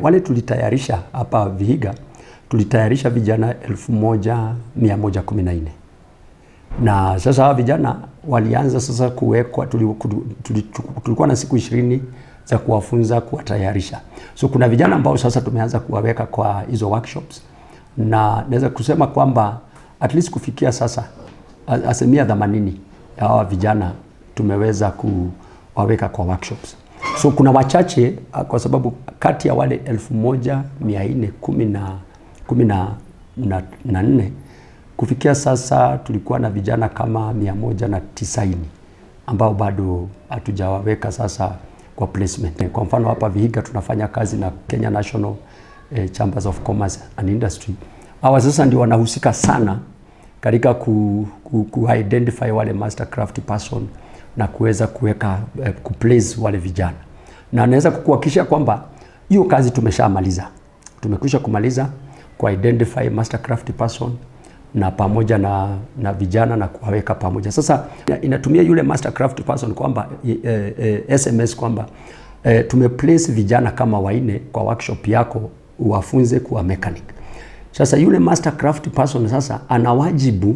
wale tulitayarisha hapa Vihiga, tulitayarisha vijana 1114. Na sasa hawa vijana walianza sasa kuwekwa, tulikuwa na siku 20 za kuwafunza, kuwatayarisha. So kuna vijana ambao sasa tumeanza kuwaweka kwa hizo workshops, na naweza kusema kwamba at least kufikia sasa 80% ya hawa vijana tumeweza kuwaweka kwa workshops. So kuna wachache, kwa sababu kati ya wale 1414 kufikia sasa tulikuwa na vijana kama 190 ambao bado hatujawaweka sasa kwa placement. Kwa mfano hapa Vihiga tunafanya kazi na Kenya National Chambers of Commerce and Industry. Hawa sasa ndio wanahusika sana katika ku-identify wale master craft person na kuweza kuweka kuplace wale vijana. Na naweza kukuhakikishia kwamba hiyo kazi tumeshamaliza. Tumekwisha kumaliza ku-identify master craft person na pamoja na vijana na kuwaweka pamoja. Sasa inatumia yule master craft person kwamba SMS kwamba tumeplace vijana kama 4 kwa workshop yako uwafunze kuwa mechanic. Sasa yule master craft person sasa ana wajibu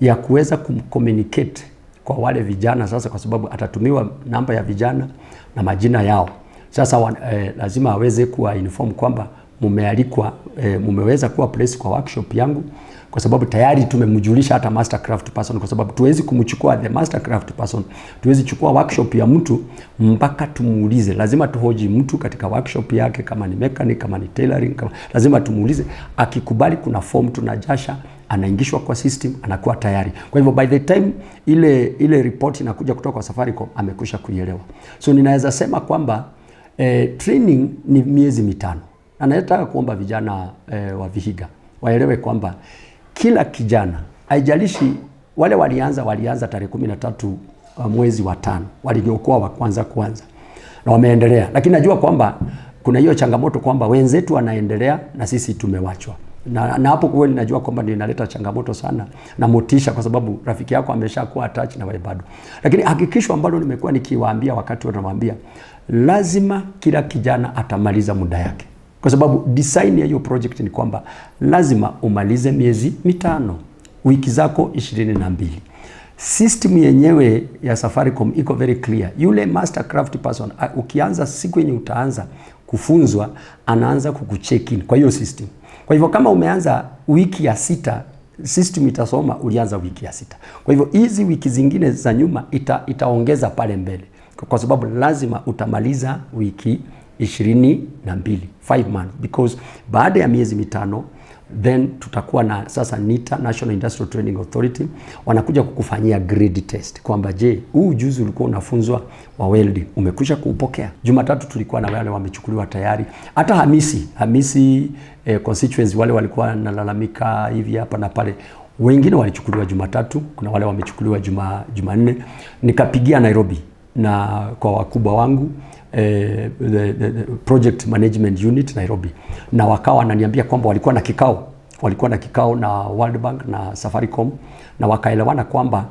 ya kuweza kumcommunicate kwa wale vijana sasa, kwa sababu atatumiwa namba ya vijana na majina yao. Sasa lazima aweze kuwa inform kwamba mumealikwa, mumeweza kuwa place kwa workshop yangu, kwa sababu tayari tumemjulisha hata master craft person, kwa sababu tuwezi kumchukua the master craft person, tuwezi chukua workshop ya mtu mpaka tumuulize. Lazima tuhoji mtu katika workshop yake, kama ni mechanic, kama ni tailoring, lazima tumuulize. Akikubali, kuna form tunajasha, anaingishwa kwa system, anakuwa tayari. Kwa hivyo by the time ile report inakuja kutoka kwa Safaricom, amekwisha kuielewa. So ninaweza sema kwamba training ni miezi 5. Na nataka kuomba vijana wa Vihiga waelewe kwamba kila kijana, haijalishi wale walianza tarehe 13 mwezi wa 5, waliokuwa wa kwanza na wameendelea. Lakini najua kwamba kuna hiyo changamoto kwamba wenzetu wanaendelea na sisi tumewachwa. Na hapo kweli najua kwamba ndio inaleta changamoto sana na motisha, kwa sababu rafiki yako ameshakuwa attach na wewe bado. Lakini hakikisho ambalo nimekuwa nikiwaambia wakati wanamwambia, lazima kila kijana atamaliza muda yake. Kwa sababu design ya hiyo project ni kwamba lazima umalize miezi 5, wiki zako 22. System yenyewe ya Safaricom iko very clear. Yule master craft person ukianza siku yenye utaanza kufunzwa, anaanza kukucheck in kwa hiyo system. Kwa hivyo kama umeanza wiki ya 6, system itasoma ulianza wiki ya 6. Kwa hivyo hizi wiki zingine za nyuma itaongeza pale mbele, kwa sababu lazima utamaliza wiki 22, 5 months, because baada ya miezi 5 then tutakuwa na sasa NITA, National Industrial Training Authority, wanakuja kukufanyia grade test kwamba je, huu ujuzi ulikuwa unafunzwa wa welding umekwisha kuupokea. Jumatatu tulikuwa na wale wamechukuliwa tayari. Hata Hamisi constituency wale walikuwa nalalamika hivi hapa na pale, wengine walichukuliwa Jumatatu, kuna wale wamechukuliwa Jumanne. Nikapigia Nairobi na kwa wakubwa wangu the project management unit Nairobi, na wakawa wananiambia kwamba walikuwa na kikao na World Bank na Safaricom, na wakaelewana kwamba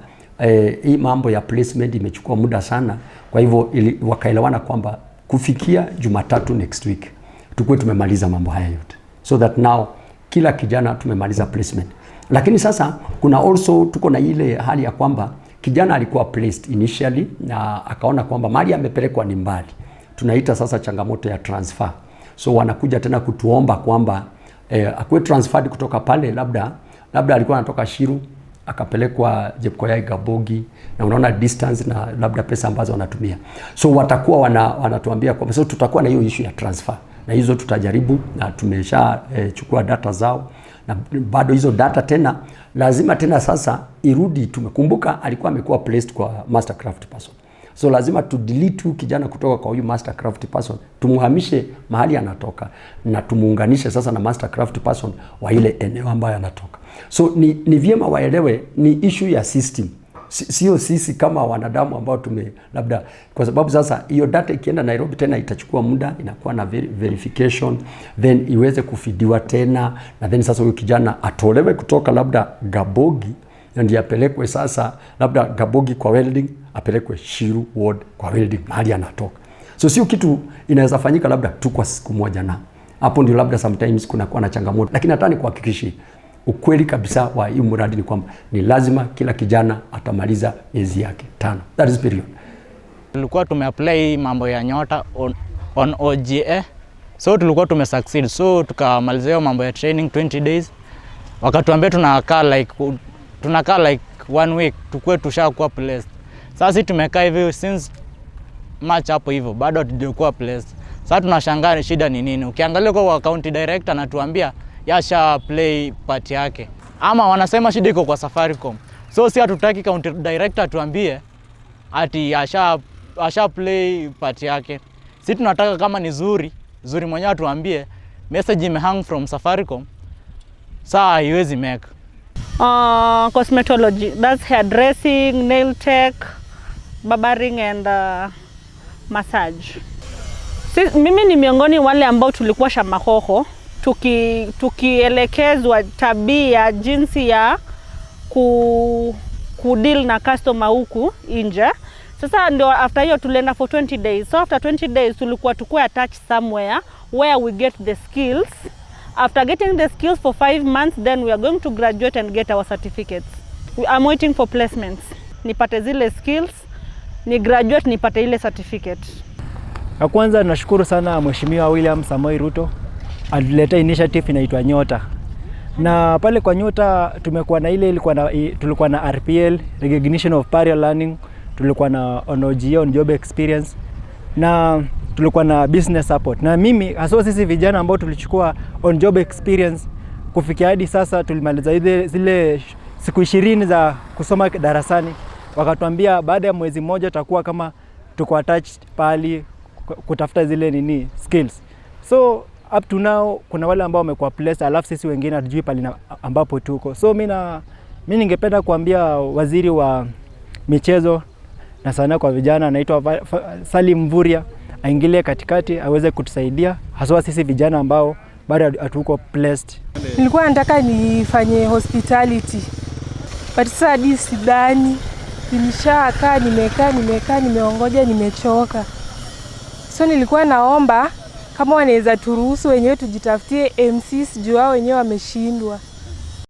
hii mambo ya placement imechukua muda sana. Kwa hivyo wakaelewana kwamba kufikia Jumatatu next week tukue tumemaliza mambo haya yote, so that now kila kijana tumemaliza placement. Lakini sasa kuna also tuko na ile hali ya kwamba kijana alikuwa placed initially na akaona kwamba mali amepelekwa ni mbali. Tunaita sasa changamoto ya transfer. So wanakuja tena kutuomba kwamba akuwe transferred kutoka pale, labda alikuwa anatoka Shiru akapelekwa Jepkoyai Gabogi, na unaona distance na labda pesa ambazo wanatumia. So watakuwa wanatuambia kwamba so tutakuwa na hiyo issue ya transfer, na hizo tutajaribu, na tumesha chukua data zao, na bado hizo data tena lazima tena sasa irudi. Tumekumbuka alikuwa amekuwa placed kwa master craft person, so lazima tu delete kijana kutoka kwa huyu master craft person, tumuhamishe mahali anatoka na tumuunganishe sasa na master craft person wa ile eneo ambayo anatoka. So ni vyema waelewe ni issue ya system, sio sisi kama wanadamu ambao labda, kwa sababu sasa hiyo data ikienda Nairobi tena itachukua muda, inakuwa na verification, then iweze kufidiwa tena, na then sasa huyo kijana atolewe kutoka labda Gabogi ndio apelekwe sasa labda Gabogi kwa welding, apelekwe Shiru ward kwa welding mahali anatoka. So sio kitu inaweza fanyika labda tu kwa siku moja, na Hapo ndio labda sometimes kunakuwa na changamoto, lakini hata nikuhakikishie ukweli kabisa wa hii mradi ni kwamba ni lazima kila kijana atamaliza miezi yake 5. That is period. Tulikuwa tumeapply mambo ya Nyota on OGA. So tulikuwa tumesucceed. So tukamalizia mambo ya training 20 days. Wakatuambia tunakaa like 1 week tukue tushakuwa placed. Sasa tumekaa hivi since March hapo hivyo bado hatujakuwa placed. Sasa tunashangaa shida ni nini? Ukiangalia kwa county director anatuambia yasha play part yake. Ama wanasema shida iko kwa Safaricom. So si hatutaki county director atuambie ati asha play part yake. Sisi tunataka kama ni zuri mwenyewe atuambie message imehang from Safaricom. Saa haiwezi make. Cosmetology, that's hairdressing, nail tech, barbering and massage. Mimi ni miongoni wale ambao tulikuwa Shamahoho tukielekezwa tabia jinsi ya kudeal na customer huku nje. Sasa ndio after hiyo tulienda for 20 days. So after 20 days tulikuwa tukue attached somewhere where we get the skills. After getting the skills for 5 months, then we are going to graduate and get our certificates. I'm waiting for placements. Nipate zile skills, ni graduate nipate ile certificate. Kwanza nashukuru sana Mheshimiwa William Samoei Ruto alileta initiative inaitwa Nyota. Na pale kwa Nyota tumekuwa na ile tulikuwa na RPL, Recognition of Prior Learning, tulikuwa na OGA, on job experience, na tulikuwa na business support. Na mimi hasa sisi vijana ambao tulichukua on job experience kufikia hadi sasa tulimaliza zile siku 20 za kusoma darasani. Wakatuambia baada ya mwezi mmoja tutakuwa kama tuko attached pali kutafuta zile skills. So up to now kuna wale ambao wamekuwa placed, alafu sisi wengine hatujui pali ambapo tuko. So mimi ningependa kuambia waziri wa michezo na sanaa kwa vijana anaitwa Salim Mvurya aingilie katikati aweze kutusaidia hasa sisi vijana ambao bado hatuko placed. Nilikuwa nataka nifanye hospitality. But sasa hadi sidhani. Nimeshakaa nimeongoja nimechoka. So nilikuwa naomba kama wanaweza turuhusu wenyewe tujitafutie MCs juu wao wenyewe wameshindwa.